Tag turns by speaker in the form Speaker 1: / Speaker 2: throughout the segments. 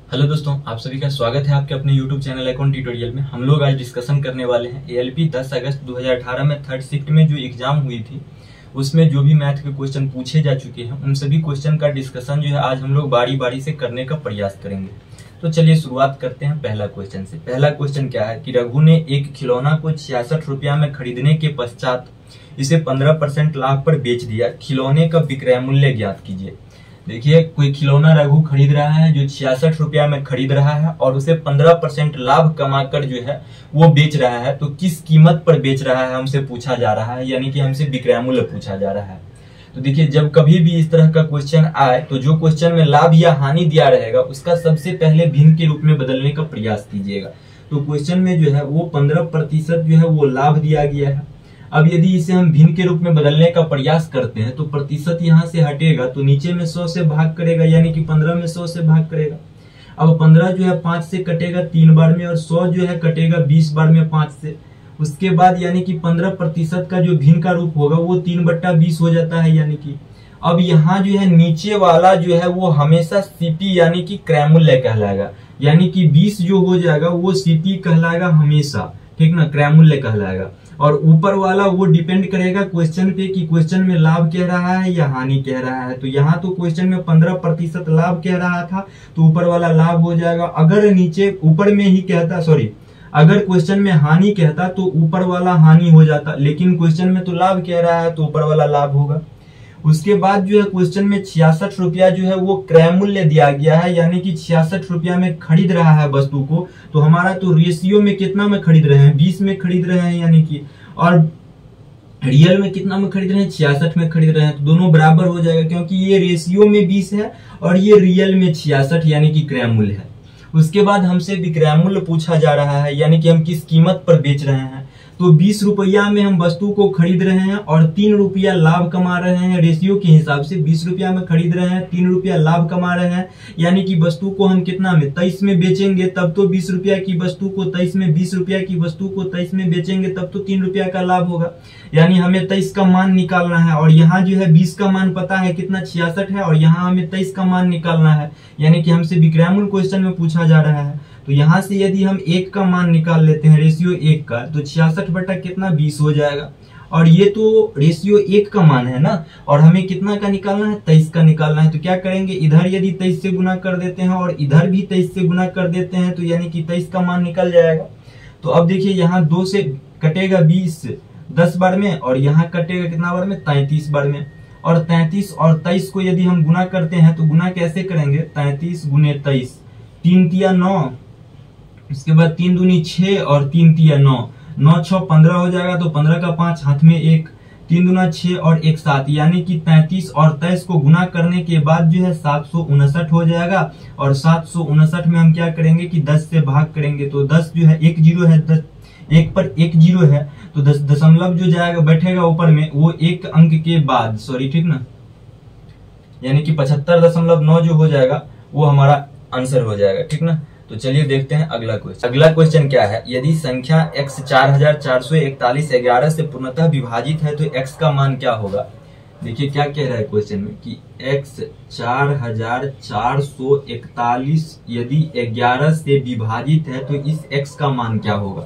Speaker 1: Hello दोस्तों, आप सभी का स्वागत है आपके अपने YouTube चैनल अकाउंट ट्यूटोरियल में। हम लोग आज डिस्कशन करने वाले हैं ALP 10 अगस्त 2018 में थर्ड शिफ्ट में जो एग्जाम हुई थी उसमें जो भी मैथ के क्वेश्चन पूछे जा चुके हैं उन सभी क्वेश्चन का डिस्कशन जो है आज हम लोग बारी बारी से करने का प्रयास करेंगे। तो चलिए शुरुआत करते हैं पहला क्वेश्चन से। पहला क्वेश्चन क्या है कि रघु ने एक खिलौना को 66 रुपया में खरीदने के पश्चात इसे 15% लाभ पर बेच दिया। खिलौने का विक्रय मूल्य ज्ञात कीजिए। देखिए, कोई खिलौना रघु खरीद रहा है जो 66 रुपया में खरीद रहा है और उसे 15% लाभ कमाकर जो है वो बेच रहा है। तो किस कीमत पर बेच रहा है हमसे पूछा जा रहा है, यानी कि हमसे विक्रय मूल्य पूछा जा रहा है। तो देखिए, जब कभी भी इस तरह का क्वेश्चन आए तो जो क्वेश्चन में लाभ या हानि दिया रहेगा उसका सबसे पहले भिन्न के रूप में बदलने का प्रयास कीजिएगा। तो क्वेश्चन में जो है वो 15% जो है वो लाभ दिया गया है। अब यदि इसे हम भिन्न के रूप में बदलने का प्रयास करते हैं तो प्रतिशत यहाँ से हटेगा तो नीचे में 100 से भाग करेगा, यानी कि 15 में 100 से भाग करेगा। अब 15 जो है 5 से कटेगा 3 बार में और 100 जो है कटेगा 20 बार में 5 से। उसके बाद यानी कि 15% का जो भिन्न का रूप होगा वो 3/20 हो जाता है। यानी कि अब यहाँ जो है नीचे वाला जो है वो हमेशा CP यानी कि क्रय मूल्य कहलाएगा, यानी कि 20 जो हो जाएगा वो CP कहलाएगा हमेशा, ठीक ना, क्रय मूल्य कहलाएगा। और ऊपर वाला वो डिपेंड करेगा क्वेश्चन पे कि क्वेश्चन में लाभ कह रहा है या हानि कह रहा है। तो यहाँ तो क्वेश्चन में 15% लाभ कह रहा था तो ऊपर वाला लाभ हो जाएगा। अगर नीचे ऊपर में ही कहता, अगर क्वेश्चन में हानि कहता तो ऊपर वाला हानि हो जाता, लेकिन क्वेश्चन में तो लाभ कह रहा है तो ऊपर वाला लाभ होगा। उसके बाद जो है क्वेश्चन में 66 रुपया जो है वो क्रय मूल्य दिया गया है, यानी कि 66 रुपया में खरीद रहा है वस्तु को। तो हमारा तो रेशियो में कितना में खरीद रहे हैं, 20 में खरीद रहे हैं, यानी कि, और रियल में कितना में खरीद रहे हैं, 66 में खरीद रहे हैं। तो दोनों बराबर हो जाएगा क्योंकि ये रेशियो में 20 है और ये रियल में 66 यानी कि क्रय मूल्य है। उसके बाद हमसे विक्रय मूल्य पूछा जा रहा है, यानी कि हम किस कीमत पर बेच रहे हैं। तो 20 रुपया में हम वस्तु को खरीद रहे हैं और 3 रुपया लाभ कमा रहे हैं। रेशियो के हिसाब से 20 रुपया में खरीद रहे हैं, 3 रुपया लाभ कमा रहे हैं, यानी कि वस्तु को हम कितना में 23 में बेचेंगे तब तो 20 रुपया की वस्तु को 23 में, 20 रुपया की वस्तु को 23 में बेचेंगे तब तो 3 रुपया का लाभ होगा। यानी हमें 23 का मान निकालना है और यहाँ जो है 20 का मान पता है कितना, 66 है, और यहाँ हमें 23 का मान निकालना है, यानी कि हमसे विक्रय मूल्य क्वेश्चन में पूछा जा रहा है। तो यहाँ से यदि हम 1 का मान निकाल लेते हैं, रेशियो 1 का, तो 66 बटा कितना 20 हो जाएगा। और ये तो रेशियो 1 का मान है ना, और हमें कितना का निकालना है, 23 का निकालना है। तो क्या करेंगे, इधर यदि 23 से गुना कर देते हैं और इधर भी 23 से गुना कर देते हैं तो यानी कि 23 का मान निकल जाएगा। तो अब देखिए, यहाँ 2 से कटेगा 20 10 बार में और यहाँ कटेगा कितना बार में, 33 बार में। और 33 और 23 को यदि हम गुना करते हैं तो गुना कैसे करेंगे, 33 गुने 23, 3 तिया 9, इसके बाद 3 दूनी 6 और 3 तिया 9, 9 6 15 हो जाएगा। तो 15 का 5 हाथ में 1, 3 दूना 6 और 1 7, यानी कि 33 और 23 को गुना करने के बाद जो है 759 हो जाएगा। और 759 में हम क्या करेंगे कि 10 से भाग करेंगे। तो 10 जो है 1 जीरो है, 10 1 पर 1 जीरो है, तो 10 दशमलव जो जाएगा बैठेगा ऊपर में वो 1 अंक के बाद, ठीक ना, यानी कि 75.9 जो हो जाएगा वो हमारा आंसर हो जाएगा, ठीक ना। तो चलिए देखते हैं अगला क्वेश्चन। अगला क्वेश्चन क्या है, यदि संख्या x 4441 11 से पूर्णतः विभाजित है तो x का मान क्या होगा। देखिए क्या कह रहा है क्वेश्चन में कि x 4441 यदि 11 से विभाजित है तो इस x का मान क्या होगा।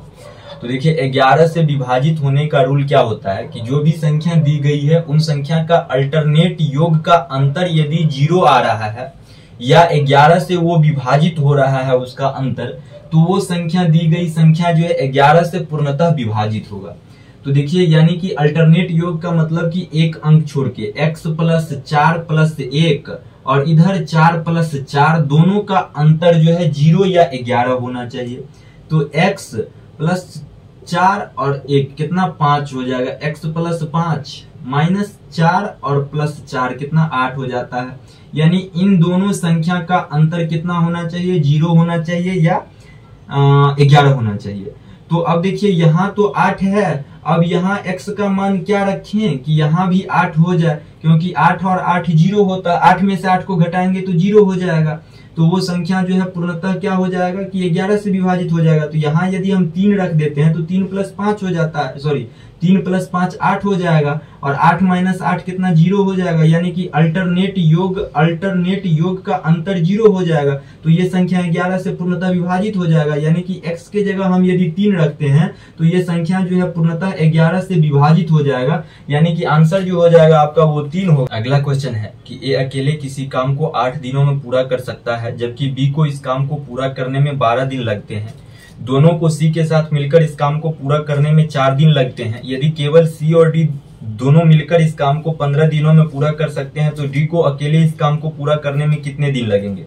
Speaker 1: तो देखिए, 11 से विभाजित होने का रूल क्या होता है कि जो भी संख्या दी गई है उन संख्या का अल्टरनेट योग का अंतर यदि 0 आ रहा है या 11 से वो विभाजित हो रहा है उसका अंतर, तो वो संख्या, दी गई संख्या जो है 11 से पूर्णतः विभाजित होगा। तो देखिए, यानी कि अल्टरनेट योग का मतलब कि एक अंक छोड़ के x + 4 + 1 और इधर 4 + 4 दोनों का अंतर जो है 0 या 11 होना चाहिए। तो x + 4 और 1 कितना 5 हो जाएगा, x + 5 - 4 और +4 कितना 8 हो जाता है। यानी इन दोनों संख्या का अंतर कितना होना चाहिए, 0 होना चाहिए या 11 होना चाहिए। तो अब देखिए, यहाँ तो 8 है, अब यहाँ x का मान क्या रखें कि यहाँ भी 8 हो जाए, क्योंकि 8 और 8 0 होता है, 8 में से 8 को घटाएंगे तो 0 हो जाएगा। तो वो संख्या जो है पूर्णतः क्या हो जाएगा कि 11 से विभाजित हो जाएगा। तो यहाँ यदि हम 3 रख देते हैं तो 3 + 5 हो जाता है, 3 + 5 8 हो जाएगा, और 8 - 8 कितना 0 हो जाएगा, यानी कि अल्टरनेट योग का अंतर 0 हो जाएगा। तो ये संख्या 11 से पूर्णतः विभाजित हो जाएगा, यानी कि x के जगह हम यदि 3 रखते हैं तो ये संख्या जो है पूर्णतः 11 से विभाजित हो जाएगा, यानी कि आंसर जो हो जाएगा आपका वो 3 होगा। अगला क्वेश्चन है कि ए अकेले किसी काम को 8 दिनों में पूरा कर सकता है, जबकि बी को इस काम को पूरा करने में 12 दिन लगते हैं। दोनों को सी के साथ मिलकर इस काम को पूरा करने में 4 दिन लगते हैं। यदि केवल सी और डी दोनों मिलकर इस काम को 15 दिनों में पूरा कर सकते हैं, तो डी को अकेले इस काम को पूरा करने में कितने दिन लगेंगे।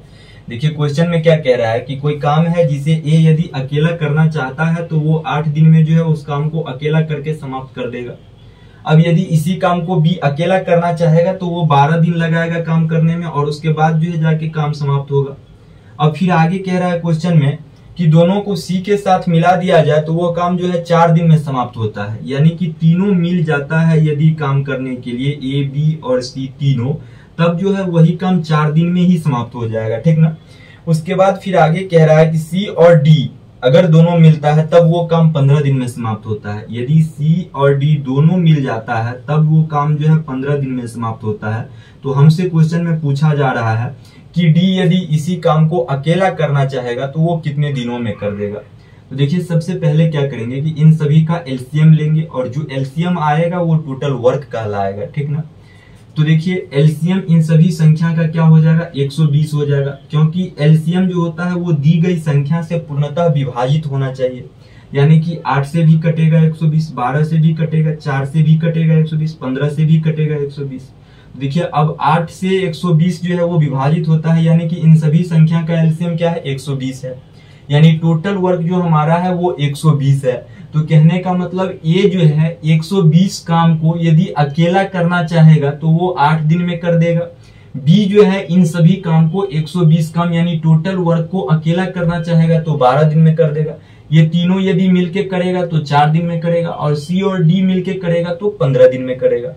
Speaker 1: देखिए क्वेश्चन में क्या कह रहा है कि कोई काम है जिसे ए यदि अकेला करना चाहता है तो वो 8 दिन में जो है उस काम को अकेला करके समाप्त कर देगा। अब यदि इसी काम को बी अकेला करना चाहेगा तो वो 12 दिन लगाएगा काम करने में, और उसके बाद जो है जाके काम समाप्त होगा। अब फिर आगे कह रहा है क्वेश्चन में कि दोनों को सी के साथ मिला दिया जाए तो वो काम जो है 4 दिन में समाप्त होता है, यानी कि तीनों मिल जाता है यदि काम करने के लिए ए बी और सी तीनों, तब जो है वही काम 4 दिन में ही समाप्त हो जाएगा, ठीक ना। उसके बाद फिर आगे कह रहा है कि सी और डी अगर दोनों मिलता है तब वो काम 15 दिन में समाप्त होता है। यदि सी और डी दोनों मिल जाता है तब वो काम जो है 15 दिन में समाप्त होता है। तो हमसे क्वेश्चन में पूछा जा रहा है कि डी यदि इसी काम को अकेला करना चाहेगा तो वो कितने दिनों में कर देगा। तो देखिए सबसे पहले क्या करेंगे कि इन सभी का एलसीएम लेंगे, और जो एलसीएम आएगा वो टोटल वर्क कहलाएगा, ठीक ना। तो देखिए एलसीएम इन सभी संख्या का क्या हो जाएगा 120 हो जाएगा, क्योंकि एलसीएम जो होता है वो दी गई संख्या से पूर्णतः विभाजित होना चाहिए, यानी कि 8 से भी कटेगा 120, 12 से भी कटेगा, 4 से भी कटेगा 120, 15 से भी कटेगा 120। देखिए अब 8 से 120 जो है वो विभाजित होता है, यानी कि इन सभी संख्या का एलसीएम क्या है 120 है, यानी टोटल वर्क जो हमारा है वो 120 है। तो कहने का मतलब ये जो है 120 काम को यदि अकेला करना चाहेगा तो वो 8 दिन में कर देगा। बी जो है इन सभी काम को 120 काम यानी टोटल वर्क को अकेला करना चाहेगा तो 12 दिन में कर देगा। ये तीनों यदि मिलके करेगा तो 4 दिन में करेगा, और सी और डी मिलके करेगा तो 15 दिन में करेगा।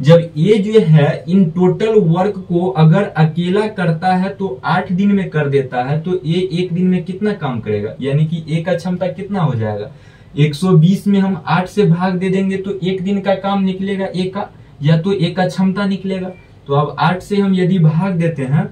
Speaker 1: जब ए जो है इन टोटल वर्क को अगर अकेला करता है तो 8 दिन में कर देता है, तो ए 1 दिन में कितना काम करेगा, यानी कि ए का क्षमता कितना हो जाएगा 120 में हम 8 से भाग दे देंगे तो 1 दिन का काम निकलेगा ए का, या तो ए का क्षमता निकलेगा। तो अब 8 से हम यदि भाग देते हैं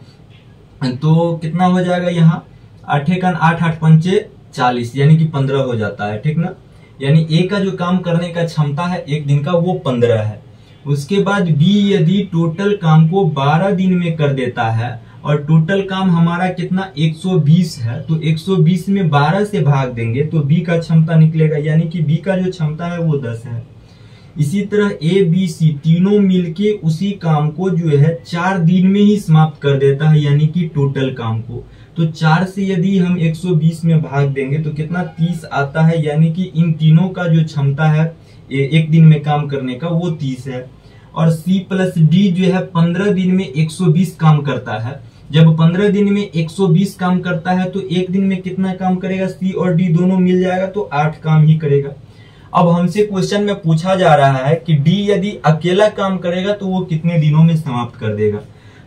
Speaker 1: तो कितना हो जाएगा, यहाँ 8 × 8 8 × 40 यानी कि 15 हो जाता है, ठीक ना। यानी ए का जो काम करने का क्षमता है 1 दिन का वो 15 है। उसके बाद बी यदि टोटल काम को 12 दिन में कर देता है, और टोटल काम हमारा कितना 120 है, तो 120 में 12 से भाग देंगे तो बी का क्षमता निकलेगा, यानी कि बी का जो क्षमता है वो 10 है। इसी तरह ए बी सी तीनों मिलके उसी काम को जो है 4 दिन में ही समाप्त कर देता है, यानी कि टोटल काम को। तो 4 से यदि हम 120 में भाग देंगे तो कितना 30 आता है, यानी कि इन तीनों का जो क्षमता है 1 दिन में काम करने का वो 30 है। और सी प्लस डी जो है 15 दिन में 120 काम करता है। जब 15 दिन में 120 काम करता है तो 1 दिन में कितना काम करेगा, सी और डी दोनों मिल जाएगा तो 8 काम ही करेगा। अब हमसे क्वेश्चन में पूछा जा रहा है कि डी यदि अकेला काम करेगा तो वो कितने दिनों में समाप्त कर देगा।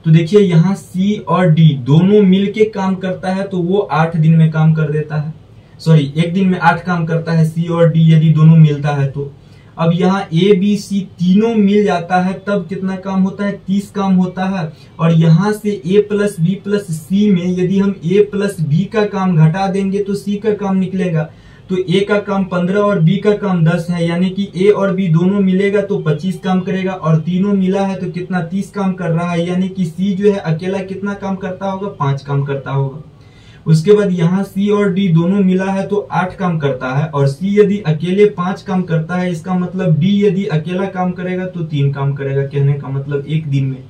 Speaker 1: तो देखिए यहाँ सी और डी दोनों मिलके काम करता है तो वो 8 दिन में काम कर देता है, सॉरी 1 दिन में 8 काम करता है सी और डी यदि दोनों मिलता है तो। अब यहाँ ए बी सी तीनों मिल जाता है तब कितना काम होता है 30 काम होता है। और यहाँ से ए प्लस बी प्लस सी में यदि हम ए प्लस बी का काम घटा देंगे तो सी का काम निकलेगा। तो ए का काम 15 और बी का काम 10 है, यानी कि ए और बी दोनों मिलेगा तो 25 काम करेगा, और तीनों मिला है तो कितना 30 काम कर रहा है, यानी कि सी जो है अकेला कितना काम करता होगा 5 काम करता होगा। उसके बाद यहाँ सी और डी दोनों मिला है तो 8 काम करता है, और सी यदि अकेले 5 काम करता है, इसका मतलब डी यदि अकेला काम करेगा तो 3 काम करेगा, कहने का मतलब 1 दिन में।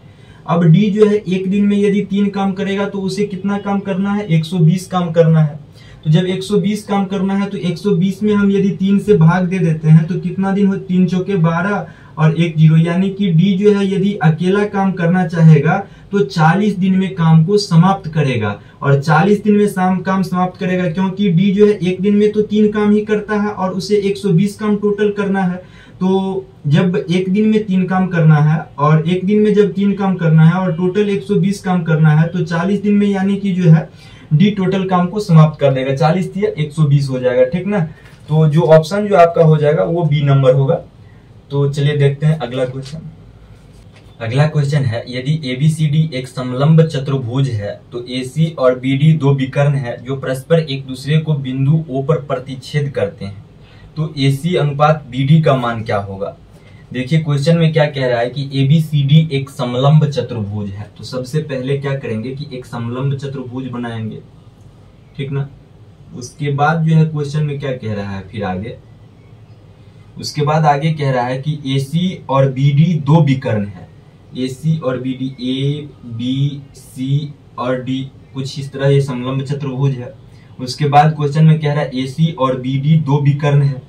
Speaker 1: अब डी जो है 1 दिन में यदि 3 काम करेगा तो उसे कितना काम करना है 120 काम करना है। तो जब 120 काम करना है तो 120 में हम यदि 3 से भाग दे देते हैं तो कितना दिन हो 3 चौके 12 और 1 0, यानी कि डी जो है यदि अकेला काम करना चाहेगा तो 40 दिन में काम को समाप्त करेगा। और 40 दिन में काम समाप्त करेगा क्योंकि डी जो है 1 दिन में तो 3 काम ही करता है और उसे 120 काम टोटल करना है। तो जब 1 दिन में 3 काम करना है और 1 दिन में जब 3 काम करना है और टोटल 120 काम करना है तो 40 दिन में यानी कि जो है डी टोटल काम को समाप्त कर देगा। 40 दिया 120 हो जाएगा, ठीक ना। तो जो ऑप्शन जो आपका हो जाएगा वो बी नंबर होगा। तो चलिए देखते हैं अगला क्वेश्चन। अगला क्वेश्चन है, यदि ABCD एक समलंब चतुर्भुज है तो AC और BD दो विकर्ण है जो परस्पर एक दूसरे को बिंदु O पर प्रतिच्छेद करते हैं, तो AC अनुपात BD का मान क्या होगा। देखिए क्वेश्चन में क्या कह रहा है कि ABCD एक समलंब चतुर्भुज है। तो सबसे पहले क्या करेंगे कि एक समलंब चतुर्भुज बनाएंगे, ठीक ना। उसके बाद जो है क्वेश्चन में क्या कह रहा है फिर आगे, उसके बाद आगे कह रहा है कि AC और BD दो विकर्ण है। AC और BD, A, B, C और D, कुछ इस तरह ये समलंब चतुर्भुज है। उसके बाद क्वेश्चन में कह रहा है AC और BD दो विकर्ण है।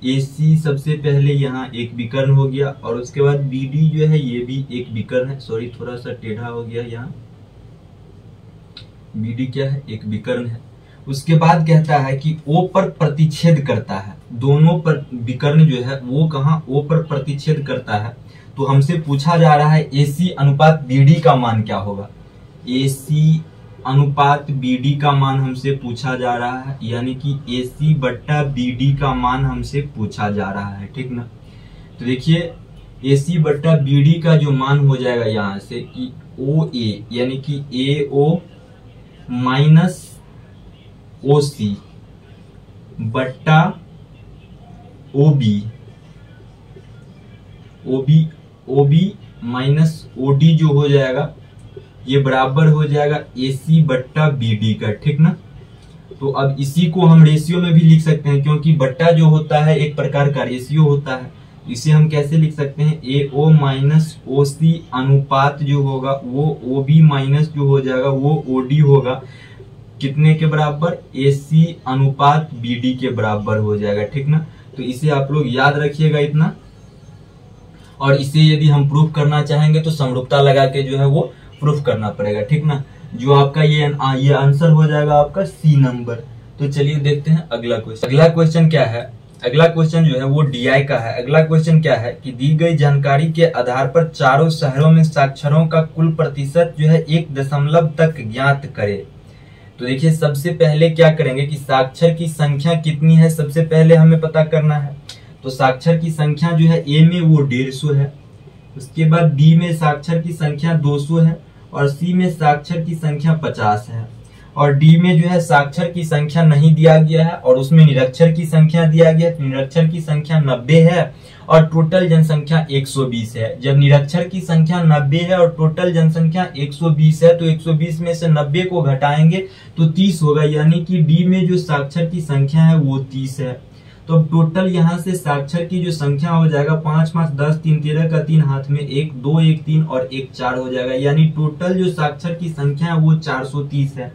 Speaker 1: AC सबसे पहले यहाँ एक विकर्ण हो गया और उसके बाद BD जो है ये भी एक विकर्ण है। सॉरी थोड़ा सा टेढ़ा हो गया यहाँ, BD क्या है, एक विकर्ण है। उसके बाद कहता है कि O पर प्रतिच्छेद करता है। दोनों पर विकर्ण जो है वो कहाँ, O पर प्रतिच्छेद करता है। तो हमसे पूछा जा रहा है AC अनुपात BD का मान क्या होगा। AC अनुपात BD का मान हमसे पूछा जा रहा है, यानी कि AC बट्टा BD का मान हमसे पूछा जा रहा है, ठीक ना। तो देखिए AC बट्टा BD का जो मान हो जाएगा यहाँ से कि OA यानी कि AO माइनस OC बट्टा OB माइनस OD जो हो जाएगा ये बराबर हो जाएगा AC बट्टा BD का, ठीक ना। तो अब इसी को हम रेशियो में भी लिख सकते हैं, क्योंकि बट्टा जो होता है एक प्रकार का रेशियो होता है। इसे हम कैसे लिख सकते हैं, AO माइनस OC अनुपात जो होगा वो OB माइनस जो हो जाएगा वो OD होगा, कितने के बराबर, AC अनुपात BD के बराबर हो जाएगा, ठीक ना। तो इसे आप लोग याद रखिएगा इतना। और इसे यदि हम प्रूफ करना चाहेंगे तो समरूपता लगा के जो है वो प्रूफ करना पड़ेगा, ठीक ना। जो आपका ये आंसर हो जाएगा आपका C नंबर। तो चलिए देखते हैं अगला क्वेश्चन। अगला क्वेश्चन क्या है, अगला क्वेश्चन जो है वो DI का है। अगला क्वेश्चन क्या है कि दी गई जानकारी के आधार पर चारों शहरों में साक्षरों का कुल प्रतिशत जो है 1 तक ज्ञात करे। तो देखिए सबसे पहले क्या करेंगे कि साक्षर की संख्या कितनी है सबसे पहले हमें पता करना है। तो साक्षर की संख्या जो है A में वो 150 है, उसके बाद B में साक्षर की संख्या 200 है और C में साक्षर की संख्या 50 है और D में जो है साक्षर की संख्या नहीं दिया गया है और उसमें निरक्षर की संख्या दिया गया है। तो निरक्षर की संख्या 90 है और टोटल जनसंख्या 120 है। जब निरक्षर की संख्या 90 है और टोटल जनसंख्या 120 है तो 120 में से 90 को घटाएंगे तो 30 होगा, यानी कि D में जो साक्षर की संख्या है वो 30 है। तो अब टोटल यहाँ से साक्षर की जो संख्या हो जाएगा 5 5 10 3 13 का 3 हाथ में 1 2 1 3 और 1 4 हो जाएगा, यानी टोटल जो साक्षर की संख्या है वो 430 है।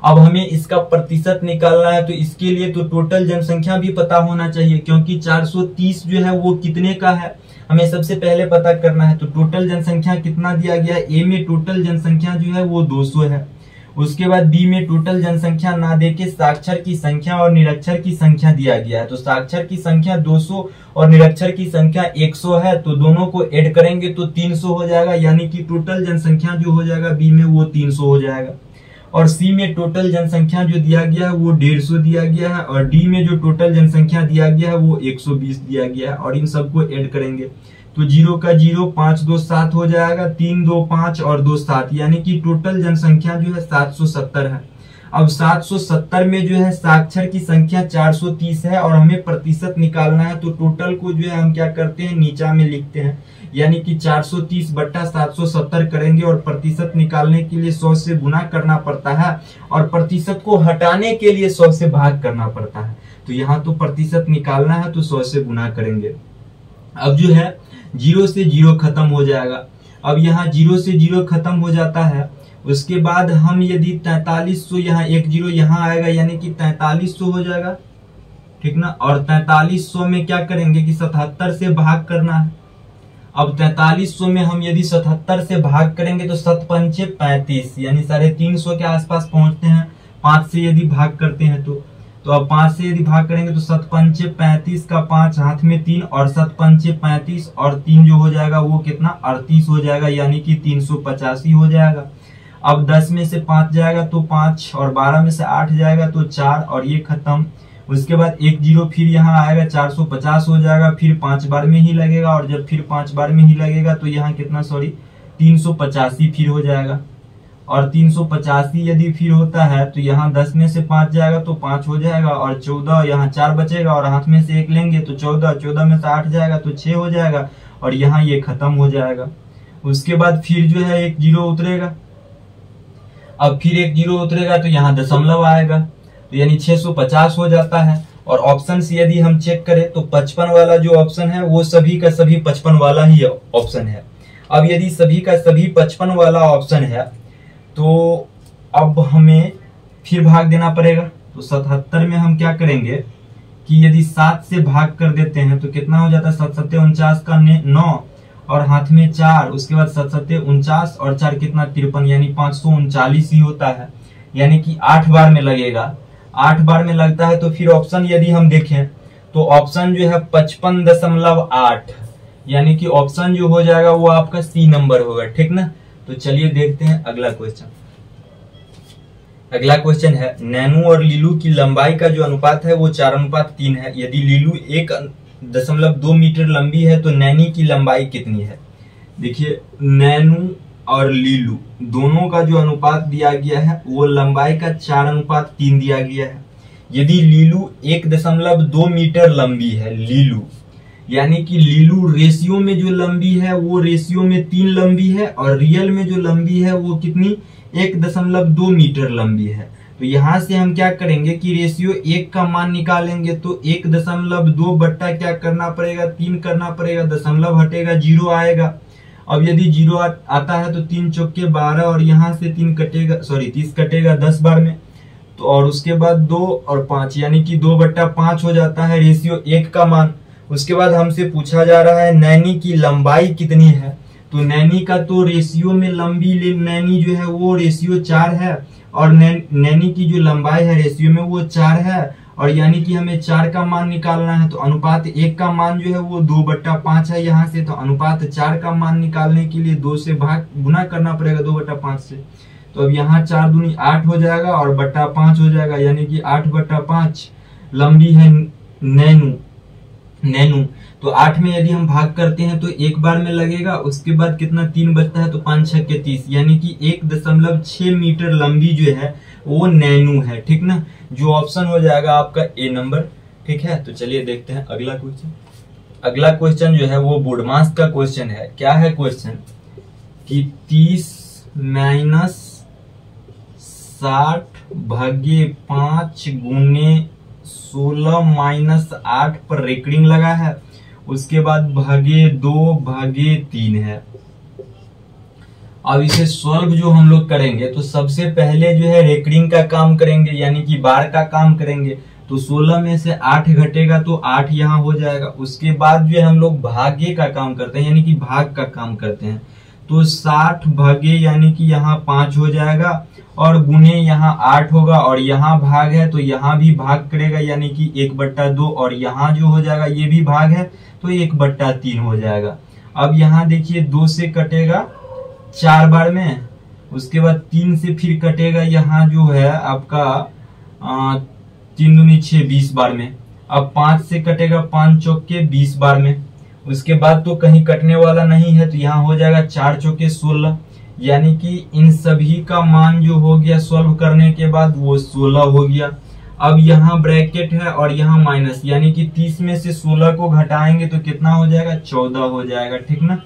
Speaker 1: अब हमें इसका प्रतिशत निकालना है, तो इसके लिए तो टोटल जनसंख्या भी पता होना चाहिए, क्योंकि 430 जो है वो कितने का है हमें सबसे पहले पता करना है। तो टोटल जनसंख्या कितना दिया गया है, A में टोटल जनसंख्या जो है वो 200 है। उसके बाद B में टोटल जनसंख्या ना देके साक्षर की संख्या और निरक्षर की संख्या दिया गया है। तो साक्षर की संख्या 200 और निरक्षर की संख्या 100 है, तो दोनों को ऐड करेंगे तो 300 हो जाएगा, यानी कि टोटल जनसंख्या जो हो जाएगा B में वो 300 हो जाएगा। और C में टोटल जनसंख्या जो दिया गया है वो 150 दिया गया है और D में जो टोटल जनसंख्या दिया गया है वो 120 दिया गया है और इन सबको ऐड करेंगे तो 0 का 0 5 2 7 हो जाएगा, 3 2 5 और 2 7, यानी कि टोटल जनसंख्या जो है 770 है। अब 770 में जो है साक्षर की संख्या 430 है और हमें प्रतिशत निकालना है, तो टोटल को जो है हम क्या करते हैं नीचा में लिखते हैं, यानी कि 430 बट्टा 770 करेंगे और प्रतिशत निकालने के लिए 100 से गुना करना पड़ता है और प्रतिशत को हटाने के लिए 100 से भाग करना पड़ता है। तो यहाँ तो प्रतिशत निकालना है तो 100 से गुना करेंगे। अब जो है 0 से 0 खत्म हो जाएगा। अब यहाँ 0 से 0 खत्म हो जाता है, उसके बाद हम यदि 4300 यहाँ 1 0 यहाँ आएगा, यानी कि 4300 हो जाएगा, ठीक ना। और 4300 में क्या करेंगे कि 77 से भाग करना है। अब 4300 में हम यदि 77 से भाग करेंगे तो 7 5 35, यानी 350 के आसपास पहुंचते हैं। 5 से यदि भाग करते हैं तो अब 5 से यदि भाग करेंगे तो 7 5 35 का 5 हाथ में 3 और 7 5 35 और 3 जो हो जाएगा वो कितना 38 हो जाएगा, यानी कि 385 हो जाएगा। अब 10 में से 5 जाएगा तो 5 और 12 में से 8 जाएगा तो 4 और ये खत्म। उसके बाद 1 0 फिर यहाँ आएगा 450 हो जाएगा, फिर 5 बार में ही लगेगा, और जब फिर 5 बार में ही लगेगा तो यहाँ कितना, सॉरी 385 फिर हो जाएगा। और 385 यदि फिर होता है तो यहाँ 10 में से 5 जाएगा तो 5 हो जाएगा, और 14 यहाँ 4 बचेगा, और हाथ में से 1 लेंगे तो 14 में से 8 जाएगा तो 6 हो जाएगा, और यहाँ ये खत्म हो जाएगा। उसके बाद फिर जो है 1 0 उतरेगा, अब फिर 1 0 उतरेगा तो यहाँ दशमलव आएगा, तो यानी 650 हो जाता है। और ऑप्शन से यदि हम चेक करें तो 55 वाला जो ऑप्शन है वो सभी का सभी 55 वाला ही ऑप्शन है। अब यदि सभी का सभी 55 वाला ऑप्शन है तो अब हमें फिर भाग देना पड़ेगा। तो 77 में हम क्या करेंगे कि यदि 7 से भाग कर देते हैं तो कितना हो जाता है, 7 7 49 का 9 और हाथ में 4, उसके बाद 7 7 49 और 4 कितना 53, यानी 539 ही होता है, यानी कि 8 बार में लगेगा। 8 बार में लगता है तो फिर ऑप्शन यदि हम देखें तो ऑप्शन जो है 55.8, यानी कि ऑप्शन जो हो जाएगा वो आपका सी नंबर होगा, ठीक ना। तो चलिए देखते हैं अगला क्वेश्चन। अगला क्वेश्चन है, नैनू और लीलू की लंबाई का जो अनुपात है वो 4:3 है। यदि लीलू 1.2 मीटर लंबी है तो नैनी की लंबाई कितनी है। देखिए नैनू और लीलू दोनों का जो अनुपात दिया गया है वो लंबाई का 4:3 दिया गया है। यदि लीलू 1.2 मीटर लंबी है, लीलू यानी कि लीलू रेशियो में जो लंबी है वो रेशियो में 3 लंबी है, और रियल में जो लंबी है वो कितनी 1.2 मीटर लंबी है। तो यहां से हम क्या करेंगे कि रेशियो 1 का मान निकालेंगे, तो 1.2 बट्टा क्या करना पड़ेगा 3 करना पड़ेगा, दशमलव हटेगा 0 आएगा। अब यदि 0 आता है तो 3 चौके 12 और यहाँ से 3 कटेगा, सॉरी 30 कटेगा 10 बार में, तो और उसके बाद 2 और 5 यानी कि 2/5 हो जाता है रेशियो 1 का मान। उसके बाद हमसे पूछा जा रहा है नैनी की लंबाई कितनी है। तो नैनी का तो रेशियो में लंबी नैनी जो है वो रेशियो 4 है, और नैनी की जो लंबाई है रेशियो में वो 4 है, और यानी कि हमें 4 का मान निकालना है। तो अनुपात 1 का मान जो है वो 2/5 है यहाँ से, तो अनुपात 4 का मान निकालने के लिए 2 से गुना करना पड़ेगा 2/5 से। तो अब यहाँ 4 दूनी 8 हो जाएगा और बट्टा 5 हो जाएगा, यानी कि 8/5 लंबी है नैनू। तो 8 में यदि हम भाग करते हैं तो 1 बार में लगेगा, उसके बाद कितना 3 बचता है तो 5 6 के 30, यानी कि 1.6 मीटर लंबी जो है वो नैनू है, ठीक ना। जो ऑप्शन हो जाएगा आपका ए नंबर, ठीक है। तो चलिए देखते हैं अगला क्वेश्चन। अगला क्वेश्चन जो है वो बोर्डमास का क्वेश्चन है। क्या है क्वेश्चन कि 30 - 60/5 × 16 - 8 पर रेकरिंग लगा है, उसके बाद /2/3 है। अब इसे सॉल्व जो हम लोग करेंगे तो सबसे पहले जो है रेकरिंग का काम करेंगे, यानी कि बार का काम करेंगे। तो 16 में से 8 घटेगा तो 8 यहाँ हो जाएगा। उसके बाद जो है हम लोग भागे का काम करते हैं, यानी कि भाग का काम करते हैं। तो 60 भागे यानी कि यहाँ 5 हो जाएगा, और गुने यहाँ 8 होगा, और यहाँ भाग है तो यहाँ भी भाग करेगा, यानी कि 1/2, और यहाँ जो हो जाएगा ये भी भाग है तो 1/3 हो जाएगा। अब यहाँ देखिए 2 से कटेगा 4 बार में, उसके बाद 3 से फिर कटेगा यहाँ जो है आपका 3 दूनी 6 20 बार में। अब 5 से कटेगा 5 चौके 20 बार में। उसके बाद तो कहीं कटने वाला नहीं है तो यहाँ हो जाएगा 4 चौके 16, यानी कि इन सभी का मान जो हो गया सॉल्व करने के बाद वो 16 हो गया। अब यहाँ ब्रैकेट है और यहाँ माइनस, यानी कि 30 में से 16 को घटाएंगे तो कितना हो जाएगा 14 हो जाएगा, ठीक ना।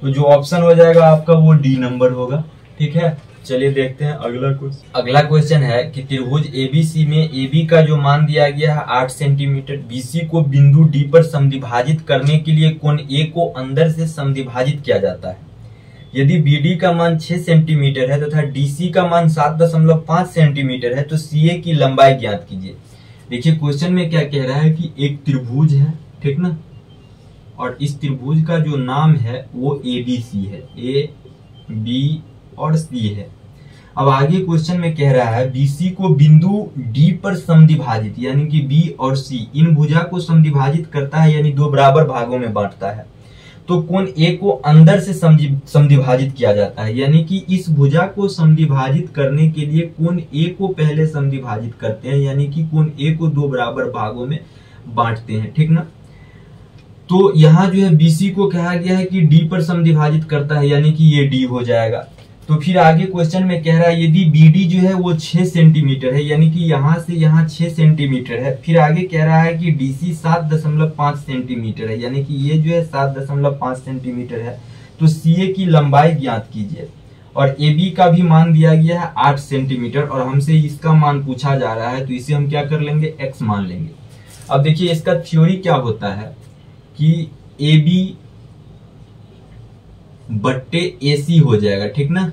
Speaker 1: तो जो ऑप्शन हो जाएगा आपका वो डी नंबर होगा, ठीक है। चलिए देखते हैं अगला क्वेश्चन। अगला क्वेश्चन है कि त्रिभुज एबीसी में एबी का जो मान दिया गया है 8 सेंटीमीटर, बीसी को बिंदु डी पर समद्विभाजित करने के लिए कोण ए को अंदर से समद्विभाजित किया जाता है। यदि बीडी का मान 6 सेंटीमीटर है तथा डीसी का मान 7.5 सेंटीमीटर है तो सीए की लंबाई ज्ञात कीजिए। देखिए क्वेश्चन में क्या कह रहा है कि एक त्रिभुज है, ठीक ना, और इस त्रिभुज का जो नाम है वो एबीसी है, ए बी और सी है। अब आगे क्वेश्चन में कह रहा है बीसी को बिंदु डी पर समद्विभाजित, यानी कि बी और सी इन भुजा को समद्विभाजित करता है, यानी 2 बराबर भागों में बांटता है। तो कोण ए को अंदर से समद्विभाजित किया जाता है, यानी कि इस भुजा को समद्विभाजित करने के लिए कोण ए को पहले समद्विभाजित करते हैं, यानी कि कोण ए को दो बराबर भागों में बांटते हैं, ठीक ना। तो यहाँ जो है बीसी को कहा गया है कि डी पर समद्विभाजित करता है, यानी कि ये डी हो जाएगा। तो फिर आगे क्वेश्चन में कह रहा है यदि बीडी जो है वो 6 सेंटीमीटर है, यानी कि यहाँ से यहाँ 6 सेंटीमीटर है। फिर आगे कह रहा है कि डीसी 7.5 सेंटीमीटर है, यानी कि ये जो है 7.5 सेंटीमीटर है। तो सीए की लंबाई ज्ञात कीजिए, और एबी का भी मान दिया गया है 8 सेंटीमीटर, और हमसे इसका मान पूछा जा रहा है, तो इसे हम क्या कर लेंगे, एक्स मान लेंगे। अब देखिए इसका थ्योरी क्या होता है कि AB बट्टे AC हो जाएगा, ठीक ना,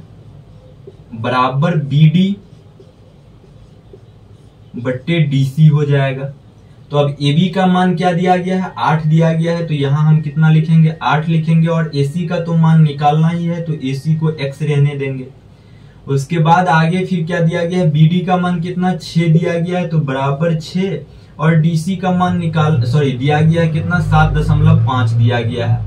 Speaker 1: बराबर BD बट्टे DC हो जाएगा। तो अब AB का मान क्या दिया गया है, 8 दिया गया है, तो यहां हम कितना लिखेंगे, 8 लिखेंगे, और AC का तो मान निकालना ही है, तो AC को X रहने देंगे। उसके बाद आगे फिर क्या दिया गया है, BD का मान कितना 6 दिया गया है, तो बराबर 6, और डीसी का मान दिया गया है कितना, 7.5 दिया गया है।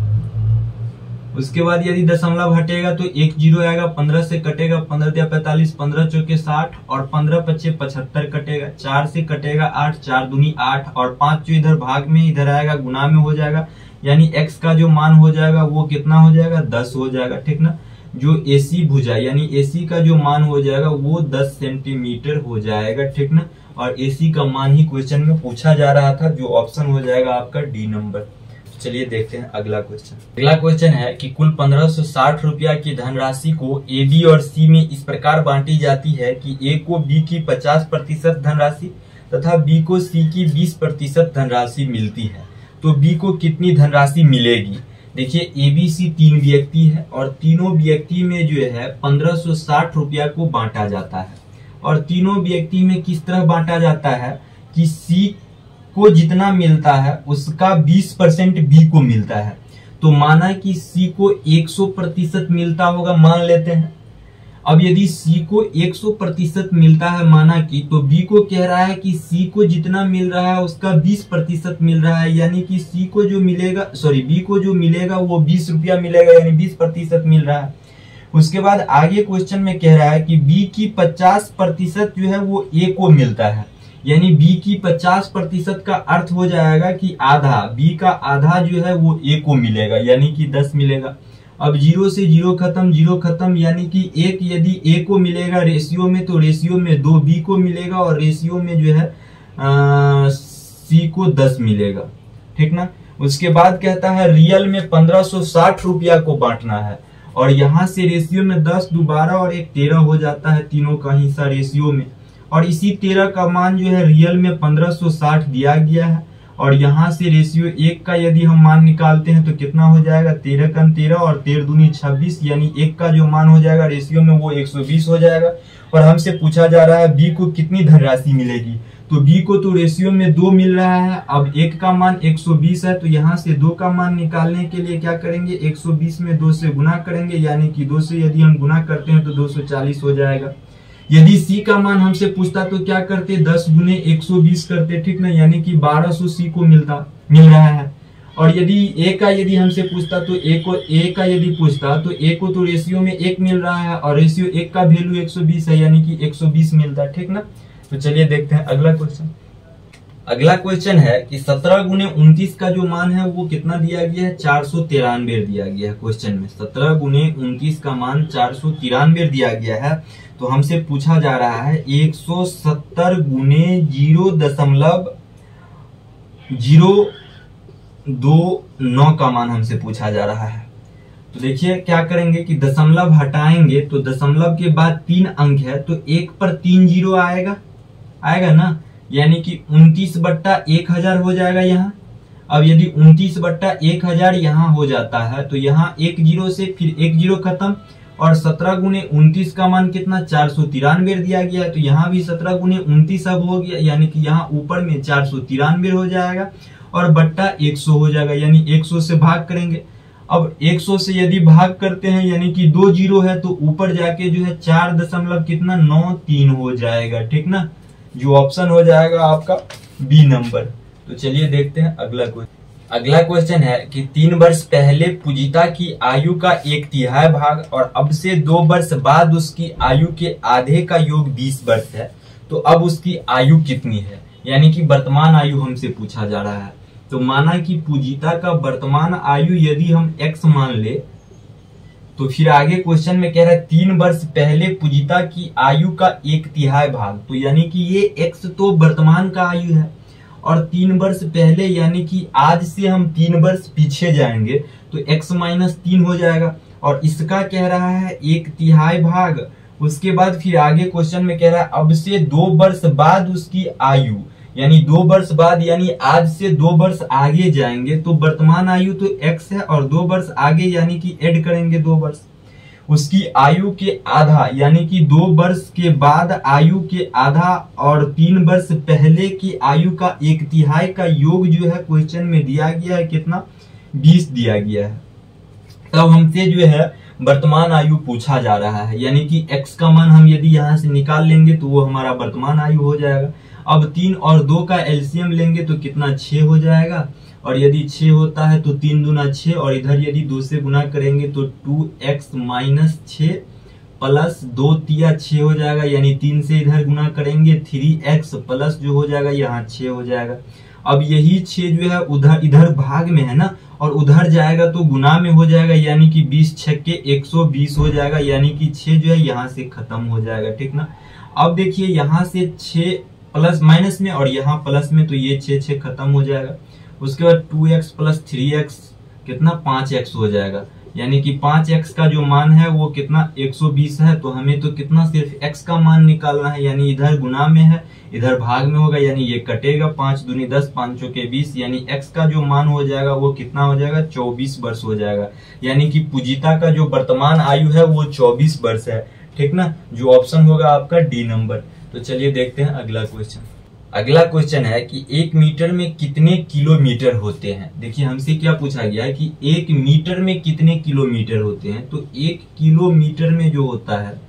Speaker 1: उसके बाद यदि दशमलव हटेगा तो 1 0 आएगा, 15 से कटेगा, 15 या 45, 15 चौके 60, और 15 पच्चे 75 कटेगा, 4 से कटेगा 8, 4 दूनी 8, और 5 जो इधर भाग में इधर आएगा गुना में हो जाएगा, यानी x का जो मान हो जाएगा वो कितना हो जाएगा, 10 हो जाएगा, ठीक ना। जो AC भुजा यानी AC का जो मान हो जाएगा वो 10 सेंटीमीटर हो जाएगा, ठीक ना। और AC का मान ही क्वेश्चन में पूछा जा रहा था, जो ऑप्शन हो जाएगा आपका डी नंबर। चलिए देखते हैं अगला क्वेश्चन। अगला क्वेश्चन है कि कुल 1560 रुपया की धनराशि को ए, बी और सी में इस प्रकार बांटी जाती है कि ए को बी की 50% धनराशि तथा बी को सी की 20% धनराशि मिलती है, तो बी को कितनी धनराशि मिलेगी। देखिए ए बी सी 3 व्यक्ति है, और तीनों व्यक्ति में जो है 1560 रुपया को बांटा जाता है, और तीनों व्यक्ति में किस तरह बांटा जाता है कि सी को जितना मिलता है उसका 20% बी को मिलता है। तो माना कि सी को 100% मिलता होगा, मान लेते हैं। अब यदि सी को 100% मिलता है माना कि, तो बी को कह रहा है कि सी को जितना मिल रहा है उसका 20% मिल रहा है, यानी कि सी को जो मिलेगा बी को जो मिलेगा वो 20 रुपया मिलेगा, यानी 20% मिल रहा है। उसके बाद आगे क्वेश्चन में कह रहा है कि बी की 50% जो है वो ए को मिलता है, यानी बी की 50% का अर्थ हो जाएगा कि आधा, बी का आधा जो है वो ए को मिलेगा, यानी कि 10 मिलेगा। अब 0 से 0 खत्म, यानी कि 1 यदि ए को मिलेगा रेशियो में, तो रेशियो में 2 बी को मिलेगा, और रेशियो में जो है सी को 10 मिलेगा, ठीक ना। उसके बाद कहता है रियल में 1560 रुपया को बांटना है, और यहाँ से रेशियो में 10 12 और 1 13 हो जाता है, तीनों का हिस्सा रेशियो में, और इसी 13 का मान जो है रियल में 1560 दिया गया है, और यहाँ से रेशियो 1 का यदि हम मान निकालते हैं तो कितना हो जाएगा, 13 का 13 और 13 दूनी 26, यानी 1 का जो मान हो जाएगा रेशियो में वो 120 हो जाएगा। और हमसे पूछा जा रहा है बी को कितनी धनराशि मिलेगी, तो बी को तो रेशियो में 2 मिल रहा है, अब 1 का मान 120 है, तो यहाँ से 2 का मान निकालने के लिए क्या करेंगे, 120 में 2 से गुना करेंगे, यानी कि 2 से यदि हम गुना करते हैं तो 240 हो जाएगा। यदि सी का मान हमसे पूछता तो क्या करते, 10 गुने 120 करते, ठीक ना, यानी कि 1200 सी को मिल रहा है। और यदि ए का यदि हमसे पूछता तो ए का यदि पूछता तो ए को तो रेशियो में 1 मिल रहा है, और रेशियो 1 का वैल्यू 120 है, यानी कि 120 मिलता है, ठीक ना। तो चलिए देखते हैं अगला क्वेश्चन। अगला क्वेश्चन है कि 17 गुने 29 का जो मान है वो कितना दिया गया है, 493 दिया गया है क्वेश्चन में। 17 गुने 29 का मान 493 दिया गया है, तो हमसे पूछा जा रहा है 170 गुने 0.029 का मान हमसे पूछा जा रहा है। तो देखिए क्या करेंगे कि दशमलव हटाएंगे, तो दशमलव के बाद 3 अंक है, तो 1 पर 3 0 आएगा ना, यानी कि 29/1000 हो जाएगा यहाँ। अब यदि 29/1000 यहाँ हो जाता है, तो यहाँ 1 0 से फिर 1 0 खत्म, और 17 गुने 29 का मान कितना, 493 दिया गया है, तो यहाँ भी 17 गुने 29 अब हो गया, यानी कि यहाँ ऊपर में 493 हो जाएगा, और बट्टा 100 हो जाएगा, यानी 100 से भाग करेंगे। अब 100 से यदि भाग करते हैं, यानी कि 2 0 है, तो ऊपर जाके जो है 4.93 हो जाएगा, ठीक ना, जो ऑप्शन हो जाएगा आपका बी नंबर। तो चलिए देखते हैं अगला क्वेश्चन। अगला क्वेश्चन है कि 3 वर्ष पहले पूजिता की आयु का 1/3 भाग और अब से 2 वर्ष बाद उसकी आयु के आधे का योग 20 वर्ष है, तो अब उसकी आयु कितनी है? यानी कि वर्तमान आयु हमसे पूछा जा रहा है। तो माना कि पूजिता का वर्तमान आयु यदि हम x मान ले, तो फिर आगे क्वेश्चन में कह रहा है 3 वर्ष पहले पूजिता की आयु का 1/3 भाग, तो यानी कि ये x तो वर्तमान का आयु है और 3 वर्ष पहले यानी कि आज से हम 3 वर्ष पीछे जाएंगे तो x माइनस 3 हो जाएगा और इसका कह रहा है 1/3 भाग। उसके बाद फिर आगे क्वेश्चन में कह रहा है अब से 2 वर्ष बाद उसकी आयु, यानी 2 वर्ष बाद यानी आज से 2 वर्ष आगे जाएंगे तो वर्तमान आयु तो x है और 2 वर्ष आगे यानी कि ऐड करेंगे 2 वर्ष, उसकी आयु के आधा यानी कि 2 वर्ष के बाद आयु के आधा और 3 वर्ष पहले की आयु का 1/3 का योग जो है क्वेश्चन में दिया गया है कितना, 20 दिया गया है। तब हमसे जो है वर्तमान आयु पूछा जा रहा है, यानी कि x का मान हम यदि यहाँ से निकाल लेंगे तो वो हमारा वर्तमान आयु हो जाएगा। अब 3 और 2 का एलसीएम लेंगे तो कितना 6 हो जाएगा और यदि 6 होता है तो 3 दूना 6 और इधर यदि 2 से गुना करेंगे तो 2x माइनस 6 प्लस 2 तिया 6 हो जाएगा, यानी 3 से इधर गुना करेंगे 3x प्लस जो हो जाएगा यहाँ 6 हो जाएगा। अब यही 6 जो है उधर इधर भाग में है ना और उधर जाएगा तो गुना में हो जाएगा, यानी कि 20 छक्के 120 हो जाएगा, यानी कि 6 जो है यहाँ से खत्म हो जाएगा। ठीक ना। अब देखिए यहाँ से 6 प्लस माइनस में और यहाँ प्लस में, तो ये 6 खत्म हो जाएगा। उसके बाद 2x प्लस 3x कितना 5x हो जाएगा, यानी कि 5x का जो मान है वो कितना 120 है, तो हमें तो कितना सिर्फ x का मान निकालना है, यानी इधर गुना में है इधर भाग में होगा, यानी ये कटेगा 5 दूनी 10 5 चौके 20, यानी x का जो मान हो जाएगा वो कितना हो जाएगा 24 वर्ष हो जाएगा, यानी कि पूजिता का जो वर्तमान आयु है वो 24 वर्ष है। ठीक ना, जो ऑप्शन होगा आपका डी नंबर। तो चलिए देखते हैं अगला क्वेश्चन। अगला क्वेश्चन है कि 1 मीटर में कितने किलोमीटर होते हैं। देखिए हमसे क्या पूछा गया है कि 1 मीटर में कितने किलोमीटर होते हैं, तो 1 किलोमीटर में जो होता है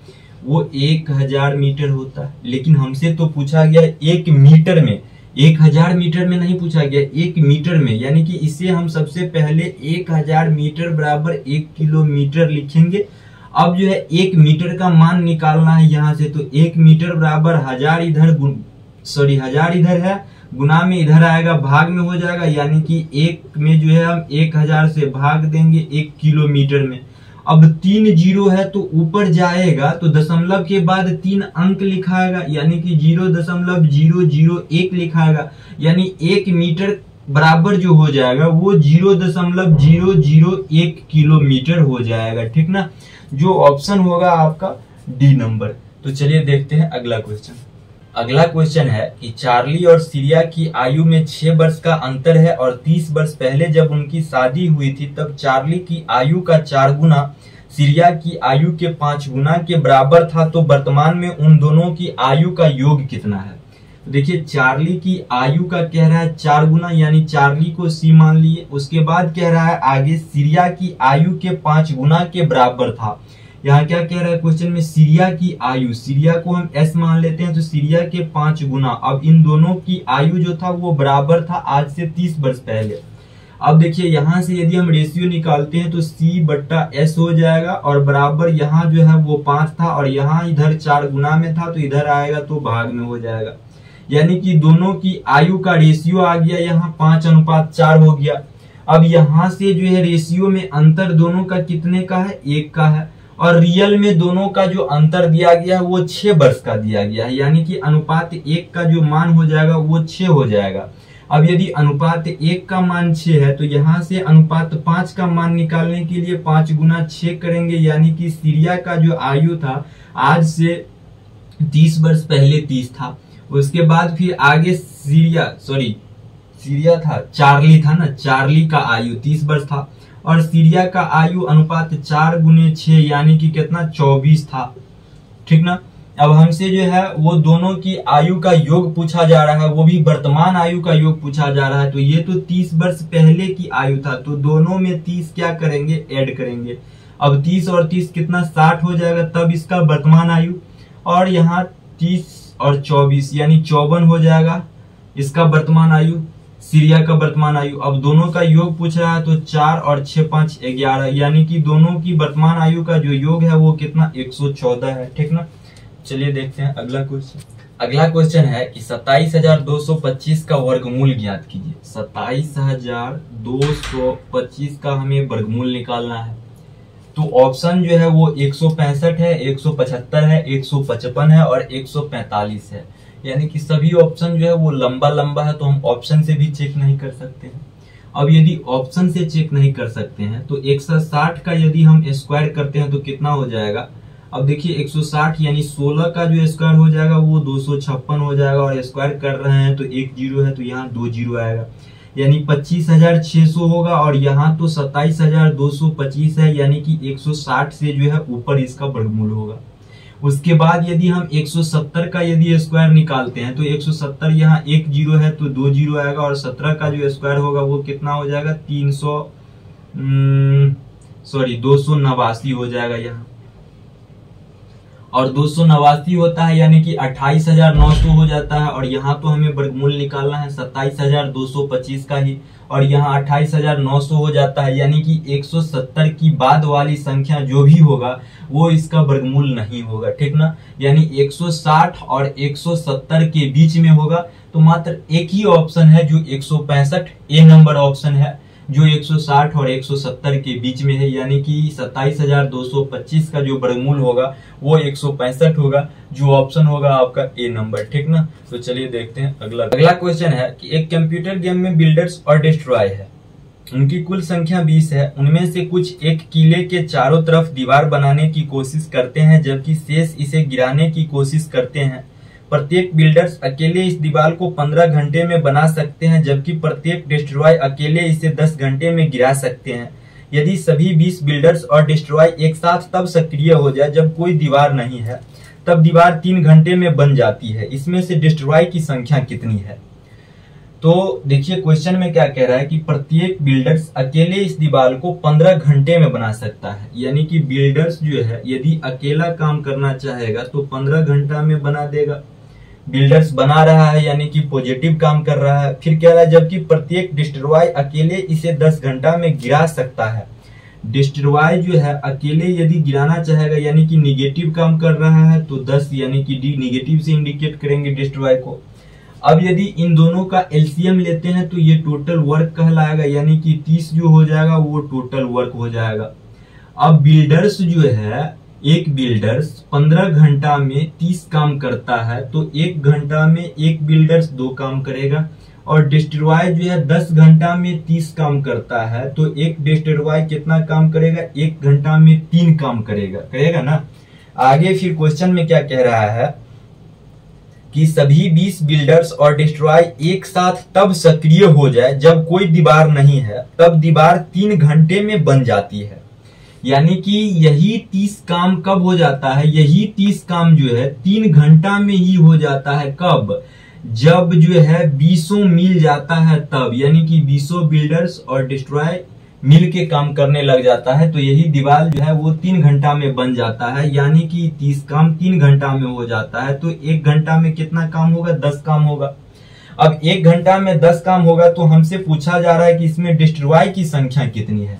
Speaker 1: वो 1000 मीटर होता है, लेकिन हमसे तो पूछा गया 1 मीटर में, 1000 मीटर में नहीं पूछा गया, 1 मीटर में, यानी कि इसे हम सबसे पहले 1000 मीटर बराबर 1 किलोमीटर लिखेंगे। अब जो है 1 मीटर का मान निकालना है यहाँ से, तो 1 मीटर बराबर 1000 इधर 1000 इधर है, गुना में इधर आएगा भाग में हो जाएगा, यानी कि 1 में जो है हम 1000 से भाग देंगे 1 किलोमीटर में। अब 3 जीरो है तो ऊपर जाएगा तो दशमलव के बाद 3 अंक लिखाएगा, यानी कि 0.001 लिखाएगा, यानी 1 मीटर बराबर जो हो जाएगा वो 0.001 किलोमीटर हो जाएगा। ठीक ना, जो ऑप्शन होगा आपका डी नंबर। तो चलिए देखते हैं अगला क्वेश्चन। अगला क्वेश्चन है कि चार्ली और सीरिया की आयु में 6 वर्ष का अंतर है और 30 वर्ष पहले जब उनकी शादी हुई थी तब चार्ली की आयु का 4 गुना सीरिया की आयु के 5 गुना के बराबर था, तो वर्तमान में उन दोनों की आयु का योग कितना है। तो देखिए चार्ली की आयु का कह रहा है 4 गुना, यानी चार्ली को सी मान लिए। उसके बाद कह रहा है आगे सीरिया की आयु के 5 गुना के बराबर था। यहाँ क्या कह रहा है क्वेश्चन में, सीरिया की आयु, सीरिया को हम एस मान लेते हैं, तो सीरिया के 5 गुना। अब इन दोनों की आयु जो था वो बराबर था आज से 30 वर्ष पहले। अब देखिए यहाँ से यदि हम रेशियो निकालते हैं तो C/S हो जाएगा और बराबर यहाँ जो है वो 5 था और यहाँ इधर 4 गुना में था तो इधर आएगा तो भाग में हो जाएगा, यानी कि दोनों की आयु का रेशियो आ गया यहाँ 5:4 हो गया। अब यहाँ से जो है रेशियो में अंतर दोनों का कितने का है, 1 का है, और रियल में दोनों का जो अंतर दिया गया है वो 6 वर्ष का दिया गया है, यानी कि अनुपात 1 का जो मान हो जाएगा वो 6 हो जाएगा। अब यदि अनुपात 1 का मान 6 है तो यहाँ से अनुपात 5 का मान निकालने के लिए 5 गुना 6 करेंगे, यानी कि सीरिया का जो आयु था आज से 30 वर्ष पहले 30 था। उसके बाद फिर आगे सीरिया था, चार्ली था ना, चार्ली का आयु 30 वर्ष था और सीरिया का आयु अनुपात 4 गुने 6 यानी कि कितना 24 था। ठीक ना। अब हमसे जो है वो दोनों की आयु का योग पूछा जा रहा है, वो भी वर्तमान आयु का योग पूछा जा रहा है। तो ये तो 30 वर्ष पहले की आयु था, तो दोनों में 30 क्या करेंगे, ऐड करेंगे। अब 30 और 30 कितना 60 हो जाएगा, तब इसका वर्तमान आयु, और यहाँ 30 और 24 यानी 54 हो जाएगा इसका वर्तमान आयु। सीरिया का वर्तमान आयु। अब दोनों का योग पूछ रहा है तो 4 और 6 5 11, यानी कि दोनों की वर्तमान आयु का जो योग है वो कितना 114 है। ठीक ना। चलिए देखते हैं अगला क्वेश्चन। अगला क्वेश्चन है कि 27,225 का वर्गमूल ज्ञात कीजिए। 27,225 का हमें वर्गमूल निकालना है। तो ऑप्शन जो है वो 165 है, 175 है, 155 है और 145 है। यानी कि सभी ऑप्शन जो है वो लंबा लंबा है, तो हम ऑप्शन से भी चेक नहीं कर सकते हैं। अब यदि ऑप्शन से चेक नहीं कर सकते हैं तो 160 का यदि हम स्क्वायर करते हैं तो कितना हो जाएगा। अब देखिए 160 यानी 16 का जो स्क्वायर हो जाएगा वो 256 हो जाएगा, और स्क्वायर कर रहे हैं तो एक जीरो है तो यहाँ 2 जीरो आएगा, यानी 25,600 होगा। और यहाँ तो 27,225 है, यानी कि 160 से जो है ऊपर इसका वर्गमूल होगा। उसके बाद यदि हम 170 का यदि स्क्वायर निकालते हैं तो 170 यहाँ एक जीरो है तो 2 जीरो आएगा, और 17 का जो स्क्वायर होगा वो कितना हो जाएगा 289 हो जाएगा यहाँ। और 289 होता है यानी कि 28,900 हो जाता है। और यहाँ तो हमें वर्गमूल निकालना है 27,225 का ही, और यहाँ 28,900 हो जाता है, यानी कि 170 की बाद वाली संख्या जो भी होगा वो इसका वर्गमूल नहीं होगा। ठीक ना। यानी 160 और 170 के बीच में होगा। तो मात्र एक ही ऑप्शन है जो 165 ए नंबर ऑप्शन है, जो 160 और 170 के बीच में है, यानी कि 27,225 का जो वर्गमूल होगा वो 165 होगा, जो ऑप्शन होगा आपका ए नंबर। ठीक ना। तो चलिए देखते हैं अगला क्वेश्चन है कि एक कंप्यूटर गेम में बिल्डर्स और डिस्ट्रॉय है, उनकी कुल संख्या 20 है। उनमें से कुछ एक किले के चारों तरफ दीवार बनाने की कोशिश करते हैं, जबकि शेष इसे गिराने की कोशिश करते हैं। प्रत्येक बिल्डर्स अकेले इस दीवार को 15 घंटे में बना सकते हैं, जबकि प्रत्येक डिस्ट्रॉय अकेले इसे 10 घंटे में गिरा सकते हैं। यदि सभी 20 बिल्डर्स और डिस्ट्रॉय एक साथ तब सक्रिय हो जाए जब कोई दीवार नहीं है, तब दीवार 3 घंटे में बन जाती है। इसमें से डिस्ट्रॉय की संख्या कितनी है। तो देखिए क्वेश्चन में क्या कह रहा है कि प्रत्येक बिल्डर्स अकेले इस दीवार को 15 घंटे में बना सकता है, यानी कि बिल्डर्स जो है यदि अकेला काम करना चाहेगा तो 15 घंटा में बना देगा। बिल्डर्स बना रहा है यानी कि पॉजिटिव काम कर रहा है। फिर कह रहा है जबकि प्रत्येक डिस्ट्रॉय अकेले इसे 10 घंटा में गिरा सकता है। डिस्ट्रॉय जो है अकेले यदि गिराना चाहेगा यानी कि निगेटिव काम कर रहा है तो 10 यानी कि डी निगेटिव से इंडिकेट करेंगे डिस्ट्रॉय को। अब यदि इन दोनों का एलसीएम लेते हैं तो ये टोटल वर्क कहलाएगा, यानी कि 30 जो हो जाएगा वो टोटल वर्क हो जाएगा। अब बिल्डर्स जो है, एक बिल्डर्स 15 घंटा में 30 काम करता है तो 1 घंटा में एक बिल्डर्स 2 काम करेगा, और डिस्ट्रॉय जो है 10 घंटा में 30 काम करता है तो एक डिस्ट्रॉय कितना काम करेगा 1 घंटा में 3 काम करेगा ना। आगे फिर क्वेश्चन में क्या कह रहा है कि सभी 20 बिल्डर्स और डिस्ट्रॉय एक साथ तब सक्रिय हो जाए जब कोई दीवार नहीं है, तब दीवार 3 घंटे में बन जाती है। यानी कि यही 30 काम कब हो जाता है, यही 30 काम जो है 3 घंटा में ही हो जाता है। कब, जब जो है 20 मिल जाता है तब, यानी कि 20 बिल्डर्स और डिस्ट्रॉय मिल के काम करने लग जाता है तो यही दीवार जो है वो 3 घंटा में बन जाता है, यानी कि 30 काम 3 घंटा में हो जाता है। तो 1 घंटा में कितना काम होगा 10 काम होगा। अब 1 घंटा में 10 काम होगा तो हमसे पूछा जा रहा है कि इसमें डिस्ट्रॉय की संख्या कितनी है,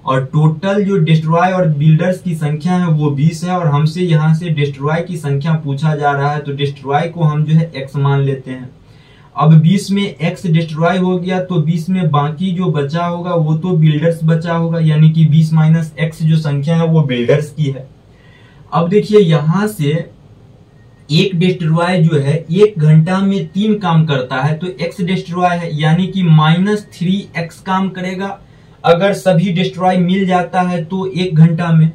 Speaker 1: और टोटल जो डिस्ट्रॉय और बिल्डर्स की संख्या है वो 20 है, और हमसे यहाँ से डिस्ट्रॉय की संख्या पूछा जा रहा है तो डिस्ट्रॉय को हम जो है x मान लेते हैं। अब 20 में x डिस्ट्रॉय हो गया तो 20 में बाकी जो बचा होगा वो तो बिल्डर्स बचा होगा, यानी कि 20 माइनस x जो संख्या है वो बिल्डर्स की है। अब देखिए यहां से एक डिस्ट्रॉय जो है 1 घंटा में 3 काम करता है तो x डिस्ट्रॉय है, यानी कि -3x काम करेगा अगर सभी डिस्ट्रॉय मिल जाता है तो 1 घंटा में।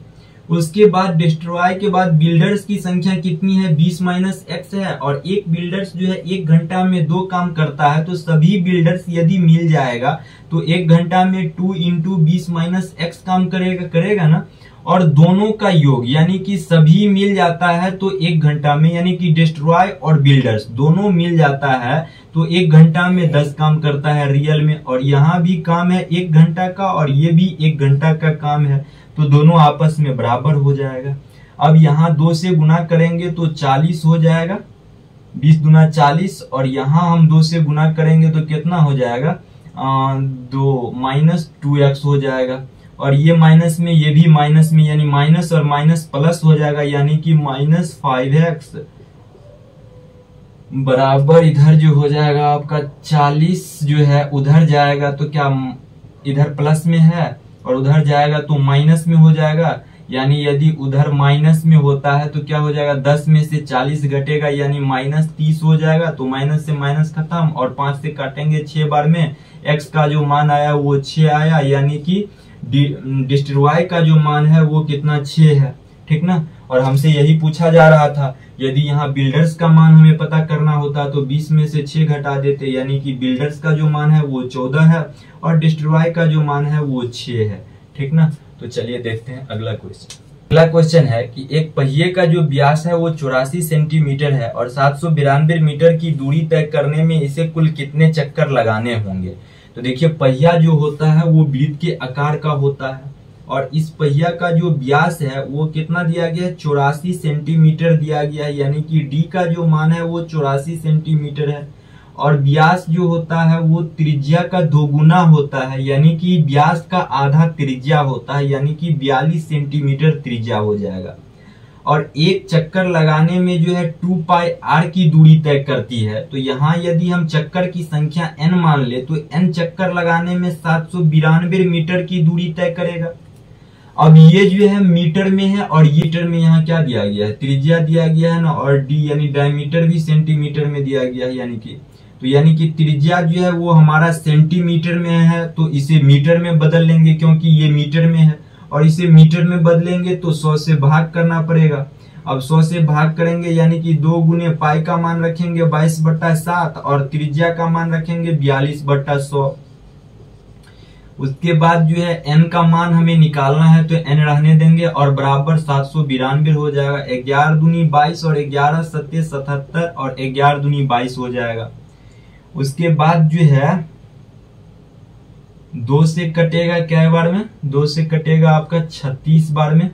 Speaker 1: उसके बाद डिस्ट्रॉय के बाद बिल्डर्स की संख्या कितनी है 20 माइनस x है, और एक बिल्डर्स जो है 1 घंटा में 2 काम करता है तो सभी बिल्डर्स यदि मिल जाएगा तो 1 घंटा में 2 इंटू 20 माइनस x काम करेगा ना। और दोनों का योग यानी कि सभी मिल जाता है तो 1 घंटा में, यानी कि डिस्ट्रॉय और बिल्डर्स दोनों मिल जाता है तो 1 घंटा में 10 काम करता है रियल में, और यहाँ भी काम है 1 घंटा का और ये भी 1 घंटा का काम है, तो दोनों आपस में बराबर हो जाएगा। अब यहाँ 2 से गुना करेंगे तो 40 हो जाएगा, 20 दूना 40 और यहाँ हम 2 से गुना करेंगे तो कितना हो जाएगा 2 -2x हो जाएगा। और ये माइनस में ये भी माइनस में, यानी माइनस और माइनस प्लस हो जाएगा, यानी कि -5x बराबर इधर जो हो जाएगा आपका 40 जो है उधर जाएगा तो क्या इधर प्लस में है और उधर जाएगा तो माइनस में हो जाएगा। यानी यदि उधर माइनस में होता है तो क्या हो जाएगा 10 में से 40 घटेगा यानी -30 हो जाएगा। तो माइनस से माइनस खत्म और 5 से काटेंगे 6 बार में, x का जो मान आया वो 6 आया, यानी कि डिस्ट्रॉय का जो मान है वो कितना 6 है, ठीक ना। और हमसे यही पूछा जा रहा था, यदि यहाँ बिल्डर्स का मान हमें पता करना होता तो 20 में से 6 घटा देते, यानी कि बिल्डर्स का जो मान है वो 14 है और डिस्ट्रॉय का जो मान है वो 6 है, ठीक ना। तो चलिए देखते हैं अगला क्वेश्चन। अगला क्वेश्चन है कि एक पहिए का जो व्यास है वो 84 सेंटीमीटर है और 792 मीटर की दूरी तय करने में इसे कुल कितने चक्कर लगाने होंगे। तो देखिए पहिया जो होता है वो वृत्त के आकार का होता है और इस पहिया का जो व्यास है वो कितना दिया गया है 84 सेंटीमीटर दिया गया है, यानी कि डी का जो मान है वो 84 सेंटीमीटर है और व्यास जो होता है वो त्रिज्या का 2 गुना होता है, यानी कि व्यास का आधा त्रिज्या होता है, यानी कि 42 सेंटीमीटर त्रिज्या हो जाएगा। और एक चक्कर लगाने में जो है 2πr की दूरी तय करती है। तो यहाँ यदि हम चक्कर की संख्या n मान ले तो n चक्कर लगाने में 792 मीटर की दूरी तय करेगा। अब ये जो है मीटर में है और ये मीटर में यहाँ क्या दिया गया है त्रिज्या दिया गया है ना, और डी यानी डायमीटर भी सेंटीमीटर में दिया गया है, यानी कि त्रिज्या जो है वो हमारा सेंटीमीटर में है तो इसे मीटर में बदल लेंगे क्योंकि ये मीटर में है और इसे मीटर में बदलेंगे तो 100 से भाग करना पड़ेगा। अब 100 से भाग करेंगे यानी कि 2 गुने पाई का मान रखेंगे 22/7 और त्रिज्या का मान रखेंगे 42/100। उसके बाद जो है n का मान हमें निकालना है तो n रहने देंगे और बराबर 792 हो जाएगा। 11 दूनी 22 और 11 सत्ते 77 और 11 दूनी 22 हो जाएगा। उसके बाद जो है 2 से कटेगा क्या बार में, 2 से कटेगा आपका 36 बार में।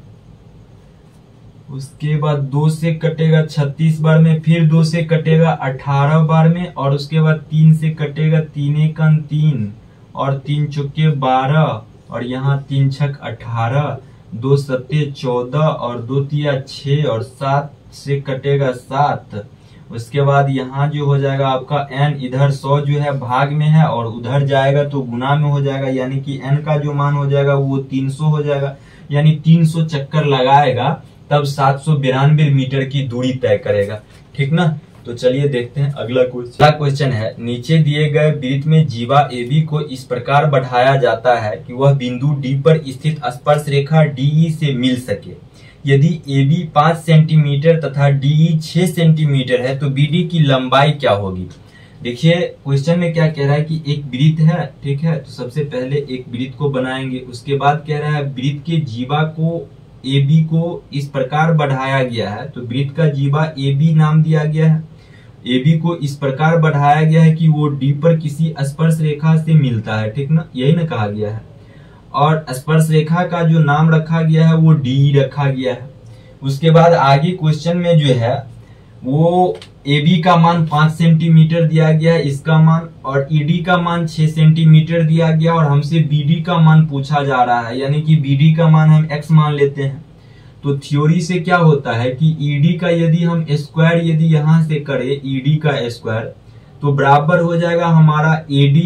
Speaker 1: उसके बाद 2 से कटेगा 36 बार में, फिर 2 से कटेगा 18 बार में और उसके बाद 3 से कटेगा 3 एकम 3 और 3 चौके 12 और यहाँ 3 छक 18, 2 सत्ते 14 और 2 तिया 6 और 7 से कटेगा 7। उसके बाद यहाँ जो हो जाएगा आपका n, इधर 100 जो है भाग में है और उधर जाएगा तो गुना में हो जाएगा, यानी कि n का जो मान हो जाएगा वो 300 हो जाएगा, यानी 300 चक्कर लगाएगा तब 792 मीटर की दूरी तय करेगा, ठीक ना। तो चलिए देखते हैं अगला क्वेश्चन। अगला क्वेश्चन है नीचे दिए गए वृत्त में जीवा AB को इस प्रकार बढ़ाया जाता है कि वह बिंदु D पर स्थित स्पर्श रेखा DE से मिल सके। यदि AB 5 सेंटीमीटर तथा DE 6 सेंटीमीटर है तो BD की लंबाई क्या होगी। देखिए क्वेश्चन में क्या कह रहा है कि एक वृत्त है, ठीक है। तो सबसे पहले एक वृत्त को बनाएंगे, उसके बाद कह रहा है वृत्त के जीवा को AB को इस प्रकार बढ़ाया गया है। तो वृत्त का जीवा AB नाम दिया गया है, AB को इस प्रकार बढ़ाया गया है कि वो D पर किसी स्पर्श रेखा से मिलता है, ठीक ना, यही ना कहा गया है। और स्पर्श रेखा का जो नाम रखा गया है वो DE रखा गया है। उसके बाद आगे क्वेश्चन में जो है वो AB का मान 5 सेंटीमीटर दिया गया है इसका मान, और ED का मान 6 सेंटीमीटर दिया गया और हमसे BD का मान पूछा जा रहा है, यानी कि BD का मान हम x मान लेते हैं। तो थ्योरी से क्या होता है कि ED का यदि हम स्क्वायर यदि यहां से करें ED का स्क्वायर तो बराबर हो जाएगा हमारा AD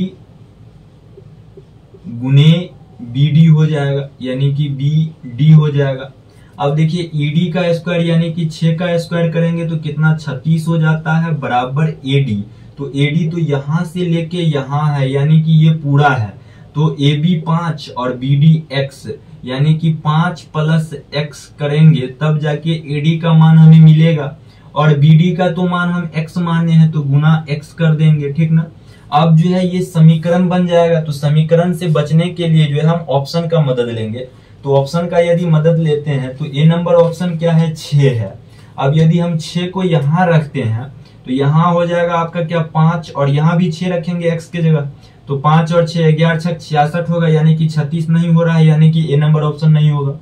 Speaker 1: गुने BD हो जाएगा, यानी कि BD हो जाएगा। अब देखिए ED का स्क्वायर यानी कि 6 का स्क्वायर करेंगे तो कितना 36 हो जाता है बराबर AD। तो AD तो यहां से लेके यहां है, यानी कि ये पूरा है। तो AB 5 और BD x, यानी कि 5 + x करेंगे तब जाके AD का मान हमें मिलेगा और BD का तो मान हम x माने हैं तो गुना x कर देंगे, ठीक ना। अब जो है ये समीकरण बन जाएगा। तो समीकरण से बचने के लिए जो है हम ऑप्शन का मदद लेंगे। तो ऑप्शन का यदि मदद लेते हैं तो A नंबर ऑप्शन क्या है 6 है। अब यदि हम 6 को यहाँ रखते हैं तो यहाँ हो जाएगा आपका क्या 5 और यहाँ भी 6 रखेंगे x के जगह, तो 5 और 6 11 6 66 होगा, यानी कि 36 नहीं हो रहा है, यानी कि A नंबर ऑप्शन नहीं होगा।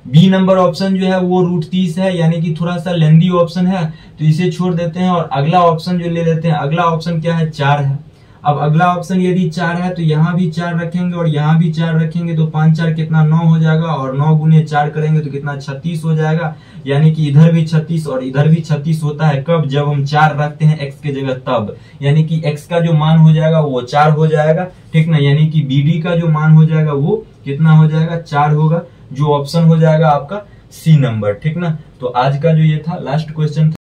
Speaker 1: बी नंबर ऑप्शन जो है वो √30 है, यानी कि थोड़ा सा लेंदी ऑप्शन है, तो इसे छोड़ देते हैं और अगला ऑप्शन जो ले लेते हैं। अगला ऑप्शन क्या है, 4 है। अब अगला ऑप्शन यदि 4 है तो यहाँ भी 4 रखेंगे और यहाँ भी 4 रखेंगे, तो 5 4 कितना 9 हो जाएगा, और 9 गुने 4 करेंगे तो कितना 36 हो जाएगा। यानी कि इधर भी 36 और इधर भी 36 होता है। कब, जब हम 4 रखते हैं x के जगह तब, यानी कि x का जो मान हो जाएगा वो 4 हो जाएगा, ठीक ना। यानी कि BD का जो मान हो जाएगा वो कितना हो जाएगा, 4 होगा, जो ऑप्शन हो जाएगा आपका C नंबर, ठीक ना। तो आज का जो ये था लास्ट क्वेश्चन था।